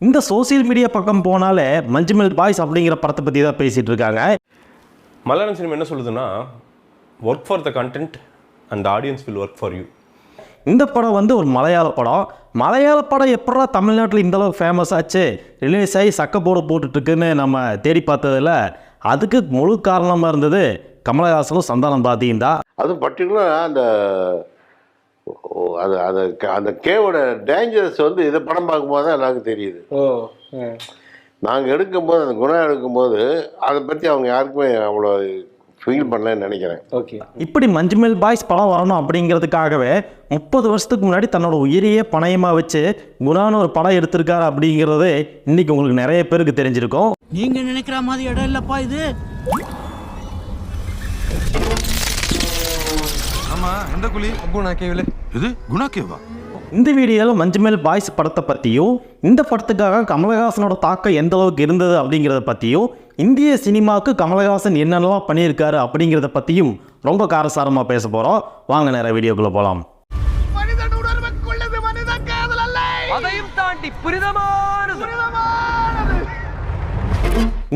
இந்த social media பக்கம் போனாலே மஞ்சுமெல் பாய்ஸ் அப்படிங்கிற படத்தை பற்றி தான் பேசிகிட்டு இருக்காங்க. மலையாளம் சினிமா என்ன சொல்லுதுன்னா, work for the content and audience will work for you. இந்த படம் வந்து ஒரு மலையாள படம். மலையாள படம் எப்படா தமிழ்நாட்டில் இந்தளவுக்கு ஃபேமஸ் ஆச்சு, ரிலீஸ் ஆகி சக்கப்போடு போட்டுட்ருக்குன்னு நம்ம தேடி பார்த்ததில் அதுக்கு முழு காரணமாக இருந்தது கமலஹாசனும் சந்தானம் பாரதியும் தான். அதுவும் பர்டிகுலராக அந்த கேவோட டேஞ்சரஸ் வந்து இதை படம் பார்க்கும்போது தான் எல்லாருக்கும் தெரியுது. நாங்கள் எடுக்கும்போது, அந்த குணம் எடுக்கும்போது அதை பற்றி அவங்க யாருக்குமே அவ்வளோ ஃபீல் பண்ணலன்னு நினைக்கிறேன். ஓகே, இப்படி மஞ்சுமெல் பாய்ஸ் படம் வரணும் அப்படிங்கிறதுக்காகவே 30 வருஷத்துக்கு முன்னாடி தன்னோட உயிரையே பணயமாக வச்சு குணான்னு ஒரு படம் எடுத்திருக்காரு அப்படிங்கிறது இன்னைக்கு உங்களுக்கு நிறைய பேருக்கு தெரிஞ்சிருக்கும். நீங்க நினைக்கிற மாதிரி இடம் இல்லப்பா இது. ஆமா, எந்த குழி? குணா கேவில. இது குணா கேவா? இந்த வீடியோவில் மஞ்சுமெல் பாய்ஸ் படத்தை பற்றியும், இந்த படத்துக்காக கமலஹாசனோட தாக்கம் எந்த அளவுக்கு இருந்தது அப்படிங்கிறத பற்றியும், இந்திய சினிமாவுக்கு கமலஹாசன் என்னென்னலாம் பண்ணியிருக்காரு அப்படிங்கிறத பற்றியும் ரொம்ப காரசாரமாக பேச போகிறோம். வாங்க நேரம் வீடியோக்குள்ளே போகலாம்.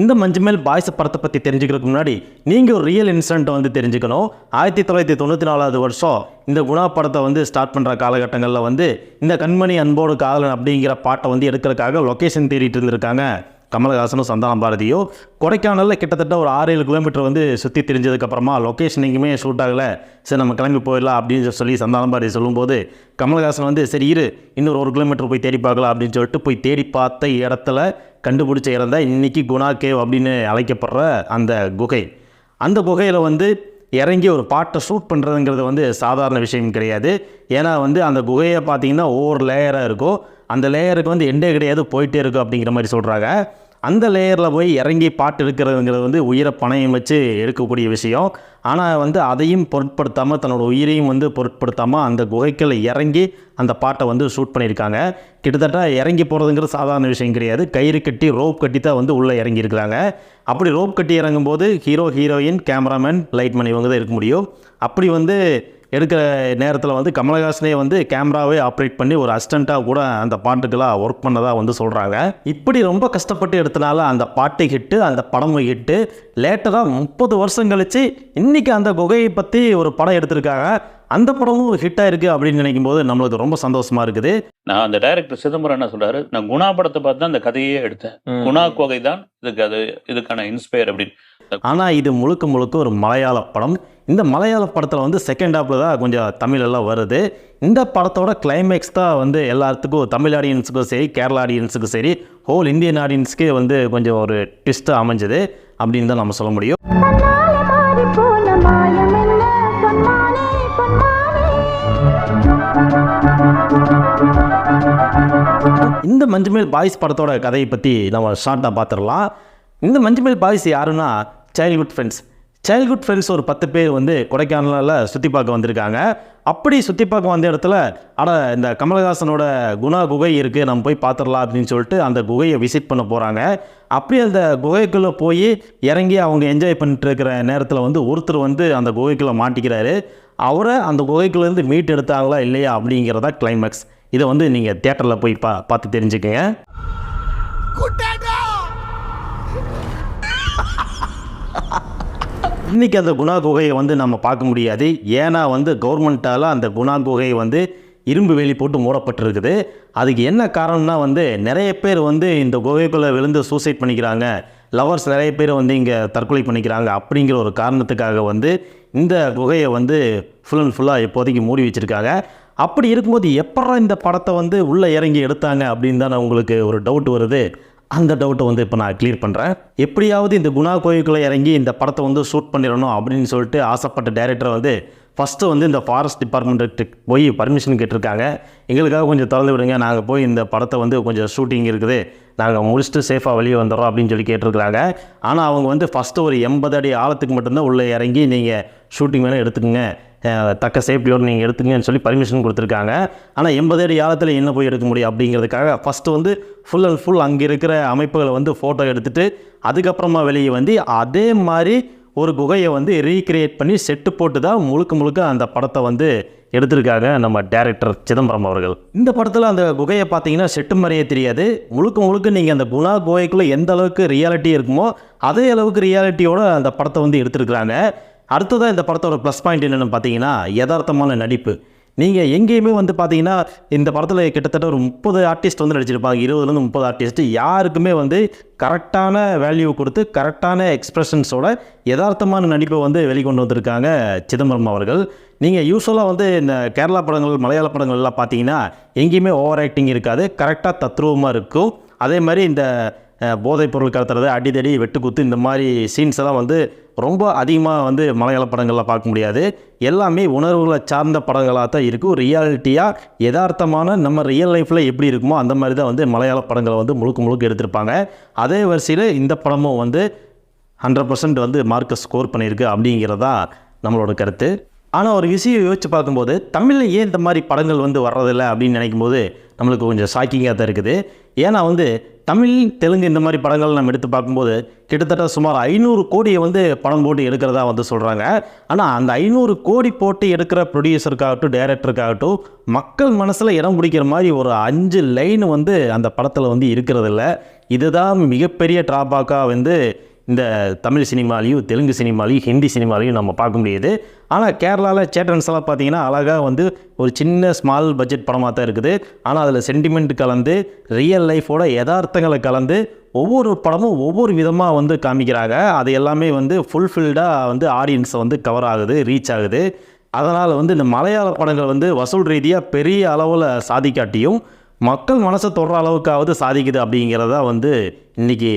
இந்த மஞ்சுமெல் பாய்ஸ் படத்தை பற்றி தெரிஞ்சுக்கிறதுக்கு முன்னாடி நீங்கள் ஒரு ரியல் இன்சிடென்ட்டை வந்து தெரிஞ்சுக்கணும். 1994 வருஷம் இந்த குணா படத்தை வந்து ஸ்டார்ட் பண்ணுற காலகட்டங்களில் வந்து இந்த கண்மணி அன்போடு காதலன் அப்படிங்கிற பாட்டை வந்து எடுக்கிறதுக்காக லொக்கேஷன் தேடிட்டு இருந்திருக்காங்க கமலஹாசனும் சந்தானம் பாரதியும். கொடைக்கானலில் கிட்டத்தட்ட ஒரு 6-7 கிலோமீட்டர் வந்து சுற்றி தெரிஞ்சதுக்கப்புறமா லொக்கேஷன் எங்கேயுமே ஷூட் ஆகலை, சரி நம்ம கிளம்பி போயிடலாம் அப்படின்னு சொல்லி சந்தானம் பாரதி சொல்லும்போது கமலஹாசன் வந்து சரி இரு இன்னொரு 1 கிலோமீட்டர் போய் தேடி பார்க்கலாம் அப்படின்னு சொல்லிட்டு போய் தேடி பார்த்த இடத்துல கண்டுபிடிச்ச இடம் தான் இன்றைக்கி குணா கேவ் அப்படின்னு அழைக்கப்படுற அந்த குகை. அந்த குகையில் வந்து இறங்கி ஒரு பாட்டை ஷூட் பண்ணுறதுங்கிறது வந்து சாதாரண விஷயம் கிடையாது. ஏன்னா வந்து அந்த குகையை பார்த்திங்கன்னா ஒவ்வொரு லேயராக இருக்கும், அந்த லேயருக்கு வந்து எண்டே கிடையாது, போயிட்டே இருக்கும் அப்படிங்கிற மாதிரி சொல்கிறாங்க. அந்த லேயரில் போய் இறங்கி பாட்டு எடுக்கிறதுங்கிறது வந்து உயிரை பணயம் வச்சு எடுக்கக்கூடிய விஷயம். ஆனால் வந்து அதையும் பொருட்படுத்தாமல், தன்னோட உயிரையும் வந்து பொருட்படுத்தாமல் அந்த குகைக்குள்ள இறங்கி அந்த பாட்டை வந்து ஷூட் பண்ணியிருக்காங்க. கிட்டத்தட்ட இறங்கி போகிறதுங்கிறது சாதாரண விஷயம் கிடையாது, கயிறு கட்டி ரோப் கட்டி தான் வந்து உள்ளே இறங்கியிருக்கிறாங்க. அப்படி ரோப் கட்டி இறங்கும்போது ஹீரோ, ஹீரோயின், கேமராமேன், லைட்மேன் இவங்க தான் இருக்க முடியும். அப்படி வந்து எடுக்கிற நேரத்தில் வந்து கமலஹாசனே வந்து கேமராவே ஆப்ரேட் பண்ணி ஒரு அசிஸ்டண்ட்டாக கூட அந்த பாட்டுக்கெல்லாம் ஒர்க் பண்ணதாக வந்து சொல்கிறாங்க. இப்படி ரொம்ப கஷ்டப்பட்டு எடுத்தனால அந்த பாட்டு ஹிட்டு, அந்த படமும் ஹிட்டு. லேட்டராக 30 வருஷம் கழித்து இன்றைக்கி அந்த குகையை பற்றி ஒரு படம் எடுத்திருக்காங்க. அந்த படமும் ஹிட்டாக இருக்குது அப்படின்னு நினைக்கும் போது நம்மளுக்கு ரொம்ப சந்தோஷமாக இருக்குது. நான் அந்த டைரக்டர் சிதம்பரம் என்ன சொல்கிறாரு, நான் குணா படத்தை பார்த்து தான் அந்த கதையே எடுத்தேன், குணா குகை தான் இதுக்கான இன்ஸ்பயர் அப்படின்னு. ஆனால் இது முழுக்க முழுக்க ஒரு மலையாள படம். இந்த மலையாள படத்தில் வந்து செகண்ட் ஹாஃபில் தான் கொஞ்சம் தமிழெல்லாம் வருது. இந்த படத்தோட கிளைமேக்ஸ் தான் வந்து எல்லாத்துக்கும், தமிழ் ஆடியன்ஸுக்கும் சரி, கேரளா ஆடியன்ஸுக்கும் சரி, ஹோல் இந்தியன் ஆடியன்ஸுக்கே வந்து கொஞ்சம் ஒரு ட்விஸ்ட்டாக அமைஞ்சது அப்படின்னு தான் நம்ம சொல்ல முடியும். இந்த மஞ்சுமெல் பாய்ஸ் படத்தோட கதையை பற்றி நம்ம ஷார்ட்டாக பார்த்துடலாம். இந்த மஞ்சுமெல் பாய்ஸ் யாருன்னா சைல்ட்ஹுட் ஃப்ரெண்ட்ஸ் ஒரு 10 பேர் வந்து கொடைக்கானலில் சுற்றி பார்க்க வந்திருக்காங்க. அப்படி சுற்றி பார்க்க வந்த இடத்துல இந்த கமலஹாசனோட குணா குகை இருக்குது, நம்ம போய் பார்த்துடலாம் அப்படின்னு சொல்லிட்டு அந்த குகையை விசிட் பண்ண போகிறாங்க. அப்படி அந்த குகைக்குள்ளே போய் இறங்கி அவங்க என்ஜாய் பண்ணிட்டு இருக்கிற நேரத்தில் வந்து ஒருத்தர் வந்து அந்த குகைக்குள்ளே மாட்டிக்கிறாரு. அவரை அந்த குகைக்குள்ளேருந்து மீட் எடுத்தாங்களா இல்லையா அப்படிங்கிறதா கிளைமேக்ஸ். இதை வந்து நீங்கள் தியேட்டரில் போய் பார்த்து தெரிஞ்சுக்கங்க. இன்றைக்கி அந்த குணா குகையை வந்து நம்ம பார்க்க முடியாது. ஏன்னா வந்து கவர்மெண்ட்டால் அந்த குணா குகை வந்து இரும்பு வேலி போட்டு மூடப்பட்டிருக்குது. அதுக்கு என்ன காரணம்னா வந்து நிறைய பேர் வந்து இந்த குகைக்குள்ளே விழுந்து சூசைட் பண்ணிக்கிறாங்க, லவர்ஸ் நிறைய பேர் வந்து இங்கே தற்கொலை பண்ணிக்கிறாங்க அப்படிங்கிற ஒரு காரணத்துக்காக வந்து இந்த குகையை வந்து ஃபுல் அண்ட் ஃபுல்லாக இப்போதைக்கு மூடி வச்சுருக்காங்க. அப்படி இருக்கும்போது எப்படா இந்த படத்தை வந்து உள்ளே இறங்கி எடுத்தாங்க அப்படின்னு தானே உங்களுக்கு ஒரு டவுட் வருது. அந்த டவுட்டை வந்து இப்போ நான் கிளியர் பண்ணுறேன். எப்படியாவது இந்த குணா கோயிலுக்குள்ளே இறங்கி இந்த படத்தை வந்து ஷூட் பண்ணிடணும் அப்படின்னு சொல்லிட்டு ஆசைப்பட்ட டைரக்டர் வந்து ஃபஸ்ட்டு வந்து இந்த ஃபாரஸ்ட் டிபார்ட்மெண்ட்டு போய் பர்மிஷன் கேட்டிருக்காங்க. எங்களுக்காக கொஞ்சம் திறந்து விடுங்க, நாங்கள் போய் இந்த படத்தை வந்து கொஞ்சம் ஷூட்டிங் இருக்குது, நாங்கள் முடிச்சுட்டு சேஃபாக வெளியே வந்துடுறோம் அப்படின்னு சொல்லி கேட்டிருக்கிறாங்க. ஆனால் அவங்க வந்து ஃபஸ்ட்டு ஒரு 80 அடி ஆழத்துக்கு மட்டும்தான் உள்ளே இறங்கி நீங்கள் ஷூட்டிங் வேணால் எடுத்துக்கோங்க, தக்க சேஃப்டியோடு நீங்கள் எடுத்துங்கன்னு சொல்லி பர்மிஷன் கொடுத்துருக்காங்க. ஆனால் 80 அடி ஆழத்தில் என்ன போய் எடுக்க முடியும் அப்படிங்கிறதுக்காக ஃபஸ்ட்டு வந்து ஃபுல் அண்ட் ஃபுல் அங்கே இருக்கிற அமைப்புகளை வந்து ஃபோட்டோ எடுத்துகிட்டு அதுக்கப்புறமா வெளியே வந்து அதே மாதிரி ஒரு குகையை வந்து ரீக்ரியேட் பண்ணி செட்டு போட்டு தான் முழுக்க அந்த படத்தை வந்து எடுத்திருக்காங்க நம்ம டைரக்டர் சிதம்பரம் அவர்கள். இந்த படத்தில் அந்த குகையை பார்த்தீங்கன்னா செட்டு மாதிரியே தெரியாது. முழுக்க முழுக்க நீங்கள் அந்த குணா குகைக்குள்ளே எந்த அளவுக்கு ரியாலிட்டி இருக்குமோ அதே அளவுக்கு ரியாலிட்டியோட அந்த படத்தை வந்து எடுத்திருக்கிறாங்க. அடுத்ததாக இந்த படத்தோட ப்ளஸ் பாயிண்ட் என்னென்னு பார்த்தீங்கன்னா யதார்த்தமான நடிப்பு. நீங்கள் எங்கேயுமே வந்து பார்த்தீங்கன்னா இந்த படத்தில் கிட்டத்தட்ட ஒரு 30 ஆர்டிஸ்ட் வந்து நடிச்சிருப்பாங்க. 20லேருந்து 30 ஆர்டிஸ்ட் யாருக்குமே வந்து கரெக்டான வேல்யூ கொடுத்து கரெக்டான எக்ஸ்ப்ரெஷன்ஸோட யதார்த்தமான நடிப்பை வந்து வெளிக்கொண்டு வந்திருக்காங்க சிதம்பரம் அவர்கள். நீங்கள் யூஸ்வலாக வந்து இந்த கேரளா படங்கள் மலையாள படங்கள்லாம் பார்த்தீங்கன்னா எங்கேயுமே ஓவர் ஆக்டிங் இருக்காது, கரெக்டாக தத்ரூபமாக இருக்கும். அதே மாதிரி இந்த போதைப் பொருள் கடத்துறது, அடிதடி, வெட்டுக்குத்து இந்த மாதிரி சீன்ஸ் எல்லாம் வந்து ரொம்ப அதிகமாக வந்து மலையாள படங்களில் பார்க்க முடியாது. எல்லாமே உணர்வுகளை சார்ந்த படங்களாக தான் இருக்கும். ரியாலிட்டியாக யதார்த்தமான நம்ம ரியல் லைஃப்பில் எப்படி இருக்குமோ அந்த மாதிரி தான் வந்து மலையாள படங்களை வந்து முழுக்க எடுத்திருப்பாங்க. அதே வரிசையில் இந்த படமும் வந்து 100% வந்து மார்க்கை ஸ்கோர் பண்ணியிருக்கு அப்படிங்கிறதா நம்மளோட கருத்து. ஆனால் ஒரு விஷயம் யோசித்து பார்க்கும்போது தமிழில் ஏன் இந்த மாதிரி படங்கள் வந்து வர்றதில்லை அப்படின்னு நினைக்கும் போது நம்மளுக்கு கொஞ்சம் ஷாக்கிங்காக தான் இருக்குது. ஏன்னா வந்து தமிழ், தெலுங்கு இந்த மாதிரி படங்கள் நம்ம எடுத்து பார்க்கும்போது கிட்டத்தட்ட சுமார் 500 கோடியை வந்து படம் போட்டு எடுக்கிறதா வந்து சொல்கிறாங்க. ஆனால் அந்த 500 கோடி போட்டு எடுக்கிற ப்ரொடியூசருக்காகட்டும் டைரக்டருக்காகட்டும் மக்கள் மனசில் இடம் பிடிக்கிற மாதிரி ஒரு 5 லைன் வந்து அந்த படத்தில் வந்து இருக்கிறதில்ல. இதுதான் மிகப்பெரிய ட்ராபேக்காக வந்து இந்த தமிழ் சினிமாலையும் தெலுங்கு சினிமாலையும் ஹிந்தி சினிமாலையும் நம்ம பார்க்க முடியுது. ஆனால் கேரளாவில் சேட்டன்ஸ் எல்லாம் பார்த்தீங்கன்னா அழகாக வந்து ஒரு சின்ன ஸ்மால் பட்ஜெட் படமாக தான் இருக்குது. ஆனால் அதில் சென்டிமெண்ட் கலந்து ரியல் லைஃபோட யதார்த்தங்களை கலந்து ஒவ்வொரு படமும் ஒவ்வொரு விதமாக வந்து காமிக்கிறாங்க. அது எல்லாமே வந்து ஃபுல்ஃபில்டாக வந்து ஆடியன்ஸை வந்து கவர் ஆகுது, ரீச் ஆகுது. அதனால் வந்து இந்த மலையாள படங்கள் வந்து வசூல் ரீதியாக பெரிய அளவில் சாதிக்காட்டியும் மக்கள் மனசை தொடுற அளவுக்காவது சாதிக்குது அப்படிங்கிறதா வந்து இன்றைக்கி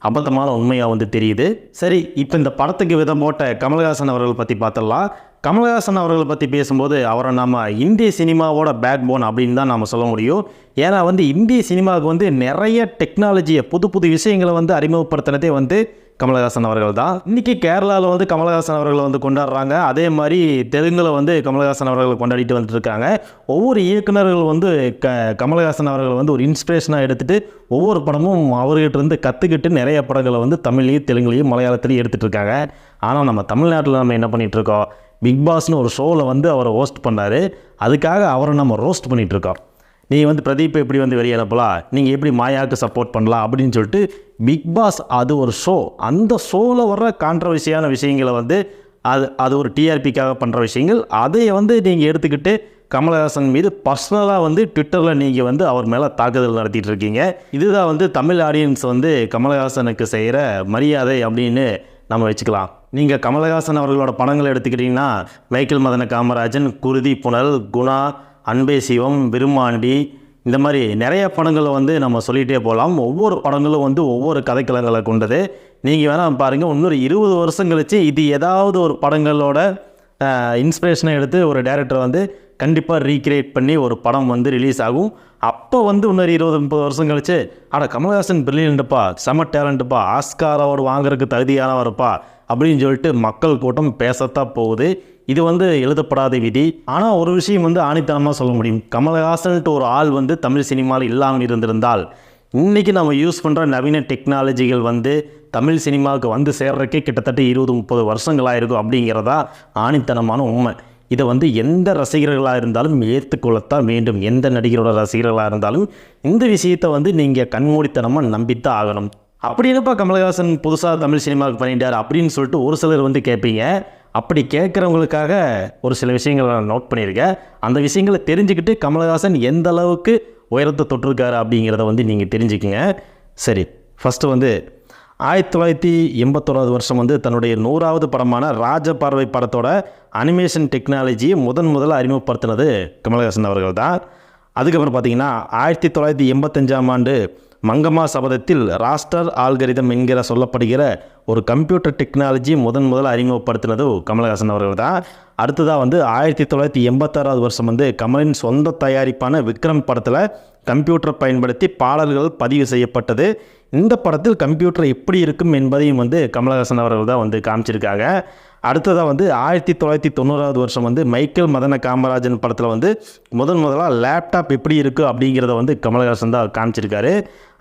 அபத்தமான உண்மையாக வந்து தெரியுது. சரி, இப்போ இந்த படத்துக்கு விதம் போட்ட கமல்ஹாசன் அவர்கள் பற்றி பார்த்துடலாம். கமல்ஹாசன் அவர்களை பற்றி பேசும்போது அவரை நம்ம இந்திய சினிமாவோட பேக் போன் அப்படின்னு தான் நம்ம சொல்ல முடியும். ஏன்னா வந்து இந்திய சினிமாவுக்கு வந்து நிறைய டெக்னாலஜியை புது விஷயங்களை வந்து அறிமுகப்படுத்தினதே வந்து கமல்ஹாசன் அவர்கள் தான். இன்றைக்கி கேரளாவில் வந்து கமல்ஹாசன் அவர்களை வந்து கொண்டாடுறாங்க. அதே மாதிரி தெலுங்கில் வந்து கமல்ஹாசன் அவர்களை கொண்டாடிட்டு வந்துட்டுருக்காங்க. ஒவ்வொரு இயக்குநர்கள் வந்து கமல்ஹாசன் அவர்களை வந்து ஒரு இன்ஸ்பிரேஷனாக எடுத்துகிட்டு ஒவ்வொரு படமும் அவர்கிட்ட இருந்து கற்றுக்கிட்டு நிறைய படங்களை வந்து தமிழ்லையும் தெலுங்குலையும் மலையாளத்துலையும் எடுத்துகிட்டு இருக்காங்க. ஆனால் நம்ம தமிழ்நாட்டில் நம்ம என்ன பண்ணிகிட்ருக்கோம், பிக் பாஸ்னு ஒரு ஷோவில் வந்து அவரை ஹோஸ்ட் பண்ணார். அதுக்காக அவரை நம்ம ரோஸ்ட் பண்ணிகிட்ருக்கோம். நீ வந்து பிரதீப்பை எப்படி வந்து வெளியே அனுப்பலாம், நீங்கள் எப்படி மாயாவுக்கு சப்போர்ட் பண்ணலாம் அப்படின்னு சொல்லிட்டு பிக் பாஸ் அது ஒரு ஷோ. அந்த ஷோவில் வர்ற கான்ட்ரவர்சியான விஷயங்களை வந்து அது ஒரு டிஆர்பிக்காக பண்ணுற விஷயங்கள். அதை வந்து நீங்கள் எடுத்துக்கிட்டு கமல்ஹாசன் மீது பர்சனலாக வந்து ட்விட்டரில் நீங்கள் வந்து அவர் மேலே தாக்குதல் நடத்திட்டு இருக்கீங்க. இதுதான் வந்து தமிழ் ஆடியன்ஸ் வந்து கமல்ஹாசனுக்கு செய்கிற மரியாதை அப்படின்னு நம்ம வச்சுக்கலாம். நீங்கள் கமல்ஹாசன் அவர்களோட படங்களை எடுத்துக்கிட்டிங்கன்னா மைக்கேல் மதன காமராஜன், குருதி புனல், குணா, அன்பே சிவம், விருமாண்டி இந்த மாதிரி நிறைய படங்களை வந்து நம்ம சொல்லிகிட்டே போகலாம். ஒவ்வொரு படங்களும் வந்து ஒவ்வொரு கதைக்களங்களை கொண்டது. நீங்கள் வேணால் பாருங்கள், இன்னொரு 20 வருஷம் கழிச்சு இது ஏதாவது ஒரு படங்களோட இன்ஸ்பிரேஷனை எடுத்து ஒரு டைரக்டர் வந்து கண்டிப்பாக ரீக்ரியேட் பண்ணி ஒரு படம் வந்து ரிலீஸ் ஆகும். அப்போ வந்து இன்னொரு 20-30 வருஷம் கழிச்சு கமல்ஹாசன் பிரில்லியன்ட்டுப்பா, செம டேலண்ட்டுப்பா, ஆஸ்கார் அவார்டு வாங்குறதுக்கு தகுதியானவருப்பா அப்படின்னு சொல்லிட்டு மக்கள் கூட்டம் பேசத்தான் போகுது. இது வந்து எழுதப்படாத விதி. ஆனால் ஒரு விஷயம் வந்து ஆணித்தனமாக சொல்ல முடியும், கமல்ஹாசன்ட்டு ஒரு ஆள் வந்து தமிழ் சினிமாவில் இல்லாமல் இருந்திருந்தால் இன்றைக்கி நம்ம யூஸ் பண்ணுற நவீன டெக்னாலஜிகள் வந்து தமிழ் சினிமாவுக்கு வந்து சேர்றதுக்கே கிட்டத்தட்ட 20-30 வருஷங்களாக இருக்கும் அப்படிங்கிறதா ஆணித்தனமான உண்மை. இதை வந்து எந்த ரசிகர்களாக இருந்தாலும் ஏற்றுக்கொள்ளத்தான் வேண்டும். எந்த நடிகரோட ரசிகர்களாக இருந்தாலும் இந்த விஷயத்தை வந்து நீங்கள் கண்மூடித்தனமாக நம்பித்தான் ஆகணும். அப்படி என்னப்பா கமல்ஹாசன் புதுசாக தமிழ் சினிமாவுக்கு பண்ணிட்டார் அப்படின்னு சொல்லிட்டு ஒரு சிலர் வந்து கேட்பீங்க. அப்படி கேட்குறவங்களுக்காக ஒரு சில விஷயங்களை நான் நோட் பண்ணியிருக்கேன். அந்த விஷயங்களை தெரிஞ்சுக்கிட்டு கமல்ஹாசன் எந்த அளவுக்கு உயரத்தை தொட்டிருக்காரு அப்படிங்கிறத வந்து நீங்கள் தெரிஞ்சுக்கிங்க. சரி, ஃபஸ்ட்டு வந்து 1981 வருஷம் வந்து தன்னுடைய 100வது படமான ராஜபார்வை படத்தோட அனிமேஷன் டெக்னாலஜியை முதல்ல அறிமுகப்படுத்தினது கமல்ஹாசன் அவர்கள் தான். அதுக்கப்புறம் பார்த்தீங்கன்னா 1985ஆம் ஆண்டு மங்கம்மா சபதத்தில் ராஸ்டர் ஆல்கரிதம் என்கிற சொல்லப்படுகிற ஒரு கம்ப்யூட்டர் டெக்னாலஜி முதல்ல அறிமுகப்படுத்தினது கமல்ஹாசன் அவர்கள் தான். அடுத்ததாக வந்து 1986 வருஷம் வந்து கமலின் சொந்த தயாரிப்பான விக்ரம் படத்தில் கம்ப்யூட்டரை பயன்படுத்தி பாடல்கள் பதிவு செய்யப்பட்டது. இந்த படத்தில் கம்ப்யூட்டர் எப்படி இருக்கும் என்பதையும் வந்து கமல்ஹாசன் அவர்கள் தான் வந்து காமிச்சிருக்காங்க. அடுத்ததாக வந்து 1990 வருஷம் வந்து மைக்கேல் மதன காமராஜன் படத்தில் வந்து முதலாக லேப்டாப் எப்படி இருக்குது அப்படிங்கிறத வந்து கமல்ஹாசன் தான் காமிச்சிருக்காரு.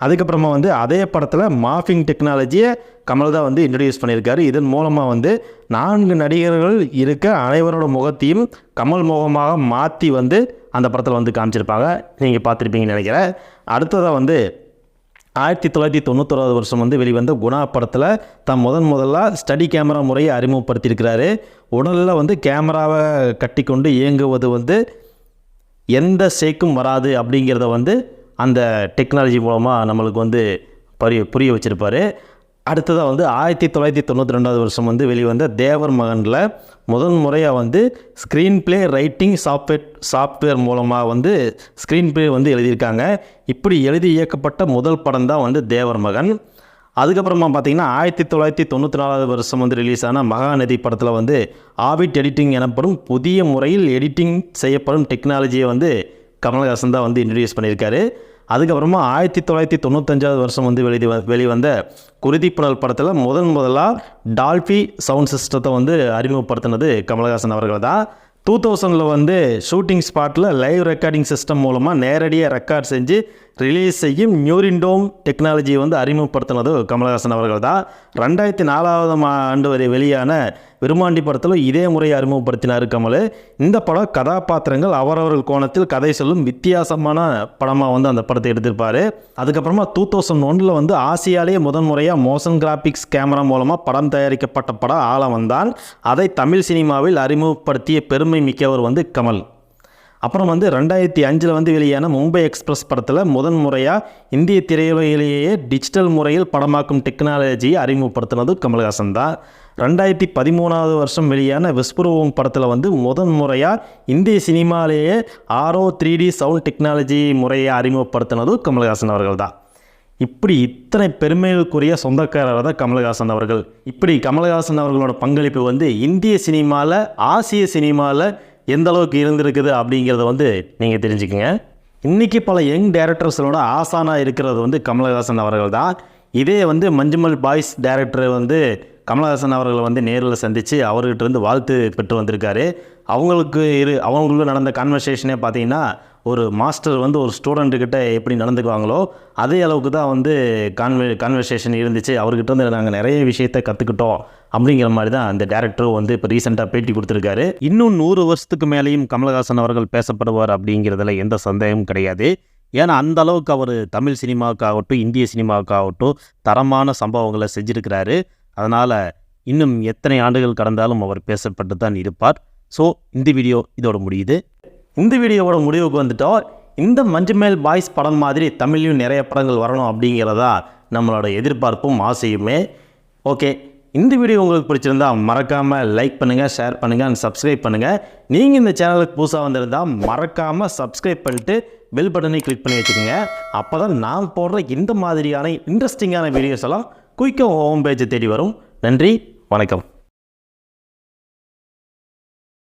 அதுக்கப்புறமா வந்து அதே படத்தில் மார்ஃபிங் டெக்னாலஜியை கமல் தான் வந்து இன்ட்ரடியூஸ் பண்ணியிருக்காரு. இதன் மூலமாக வந்து 4 நடிகர்கள் இருக்க அனைவரோட முகத்தையும் கமல் முகமாக மாற்றி வந்து அந்த படத்தில் வந்து காமிச்சிருப்பாங்க. நீங்கள் பார்த்துருப்பீங்கன்னு நினைக்கிறேன். அடுத்ததாக வந்து 1991 வருஷம் வந்து வெளிவந்த குணா படத்தில் தான் முதலாக ஸ்டடி கேமரா முறையை அறிமுகப்படுத்தியிருக்கிறாரு. உடலில் வந்து கேமராவை கட்டிக்கொண்டு இயங்குவது வந்து எந்த ஷேக்கும் வராது அப்படிங்கிறத வந்து அந்த டெக்னாலஜி மூலமாக நம்மளுக்கு வந்து புரிய வச்சுருப்பார். அடுத்ததாக வந்து 1992 வருஷம் வந்து வெளிவந்த தேவர் மகனில் முறையாக வந்து ஸ்க்ரீன் ப்ளே ரைட்டிங் சாஃப்ட்வேர் மூலமாக வந்து ஸ்க்ரீன் ப்ளே வந்து எழுதியிருக்காங்க. இப்படி எழுதி இயக்கப்பட்ட முதல் படம் தான் வந்து தேவர் மகன். அதுக்கப்புறமா பார்த்திங்கன்னா 1994 வருஷம் வந்து ரிலீஸ் ஆன மகாநதி படத்தில் வந்து ஆவிட் எடிட்டிங் எனப்படும் புதிய முறையில் எடிட்டிங் செய்யப்படும் டெக்னாலஜியை வந்து கமல்ஹாசன் தான் வந்து இன்ட்ரடியூஸ் பண்ணியிருக்காரு. அதுக்கப்புறமா 1995 வருஷம் வந்து வெளிவந்த குருதிப்புணல் படத்தில் முதலாக டால்பி சவுண்ட் சிஸ்டத்தை வந்து அறிமுகப்படுத்தினது கமல்ஹாசன் அவர்கள் தான். 2000 வந்து ஷூட்டிங் ஸ்பாட்டில் லைவ் ரெக்கார்டிங் சிஸ்டம் மூலமாக நேரடியாக ரெக்கார்ட் செஞ்சு ரிலீஸ் செய்யும் மியூரிண்டோம் டெக்னாலஜியை வந்து அறிமுகப்படுத்தினது கமல்ஹாசன் அவர்கள் தான். 2004 ஆண்டு வரை வெளியான விருமாண்டி படத்தில் இதே முறையை அறிமுகப்படுத்தினார் கமல். இந்த படம் கதாபாத்திரங்கள் அவரவர்கள் கோணத்தில் கதை சொல்லும் வித்தியாசமான படமாக வந்து அந்த படத்தை எடுத்திருப்பார். அதுக்கப்புறமா 2001 வந்து ஆசியாலேயே முறையாக மோஷன் கிராபிக்ஸ் கேமரா மூலமாக படம் தயாரிக்கப்பட்ட படம் ஆழம் தான். அதை தமிழ் சினிமாவில் அறிமுகப்படுத்திய பெருமை மிக்கவர் வந்து கமல். அப்புறம் வந்து 2005 வந்து வெளியான மும்பை எக்ஸ்பிரஸ் படத்தில் முறையாக இந்திய திரையுலகிலேயே டிஜிட்டல் முறையில் படமாக்கும் டெக்னாலஜியை அறிமுகப்படுத்தினது கமல்ஹாசன் தான். 2013 வருஷம் வெளியான விஸ்வரூபம் படத்தில் வந்து முறையாக இந்திய சினிமாலேயே RO 3D சவுண்ட் டெக்னாலஜி முறையை அறிமுகப்படுத்தினது கமல்ஹாசன் அவர்கள் தான். இப்படி இத்தனை பெருமைகளுக்குரிய சொந்தக்காரர் தான் கமல்ஹாசன் அவர்கள். இப்படி கமல்ஹாசன் அவர்களோட பங்களிப்பு வந்து இந்திய சினிமாவில் ஆசிய சினிமாவில் எந்த அளவுக்கு இருந்திருக்குது அப்படிங்கிறத வந்து நீங்கள் தெரிஞ்சுக்கங்க. இன்றைக்கி பல யங் டைரக்டர்ஸோட ஆசானாக இருக்கிறது வந்து கமல்ஹாசன் அவர்கள் தான். இதே வந்து மஞ்சுமல் பாய்ஸ் டைரக்டர் வந்து கமல்ஹாசன் அவர்களை வந்து நேரில் சந்தித்து அவர்கிட்ட இருந்து வாழ்த்து பெற்று வந்திருக்காரு. அவங்களுக்குள்ள நடந்த கான்வர்சேஷனே பார்த்தீங்கன்னா ஒரு மாஸ்டர் வந்து ஒரு ஸ்டூடெண்ட்டுக்கிட்ட எப்படி நடந்துக்குவாங்களோ அதே அளவுக்கு தான் வந்து கான்வர்சேஷன் இருந்துச்சு. அவர்கிட்ட வந்து நாங்கள் நிறைய விஷயத்தை கற்றுக்கிட்டோம் அப்படிங்கிற மாதிரி தான் அந்த டேரக்டரும் வந்து இப்போ ரீசெண்டாக பேட்டி கொடுத்துருக்காரு. இன்னும் 100 வருஷத்துக்கு மேலேயும் கமல்ஹாசன் அவர்கள் பேசப்படுவார் அப்படிங்கிறதுல எந்த சந்தேகமும் கிடையாது. ஏன்னா அந்த அளவுக்கு அவர் தமிழ் சினிமாவுக்காகட்டும் இந்திய சினிமாவுக்காகட்டும் தரமான சம்பவங்களை செஞ்சுருக்கிறாரு. அதனால் இன்னும் எத்தனை ஆண்டுகள் கடந்தாலும் அவர் பேசப்பட்டு தான் இருப்பார். ஸோ இந்த வீடியோ இதோட முடியுது. இந்த வீடியோவோட முடிவுக்கு வந்துட்டோம். இந்த மஞ்சுமேல் பாய்ஸ் படம் மாதிரி தமிழ்லையும் நிறைய படங்கள் வரணும் அப்படிங்கிறதா நம்மளோட எதிர்பார்ப்பும் ஆசையுமே. ஓகே, இந்த வீடியோ உங்களுக்கு பிடிச்சிருந்தா மறக்காமல் லைக் பண்ணுங்கள், ஷேர் பண்ணுங்கள் அண்ட் சப்ஸ்கிரைப் பண்ணுங்கள். நீங்கள் இந்த சேனலுக்கு புதுசாக வந்திருந்தால் மறக்காமல் சப்ஸ்கிரைப் பண்ணிட்டு பெல் பட்டனை கிளிக் பண்ணி வச்சுக்கோங்க. அப்போ தான் நான் போடுற இந்த மாதிரியான இன்ட்ரெஸ்டிங்கான வீடியோஸ் எல்லாம் குயிக்காக ஹோம் பேஜை தேடி வரும். நன்றி, வணக்கம்.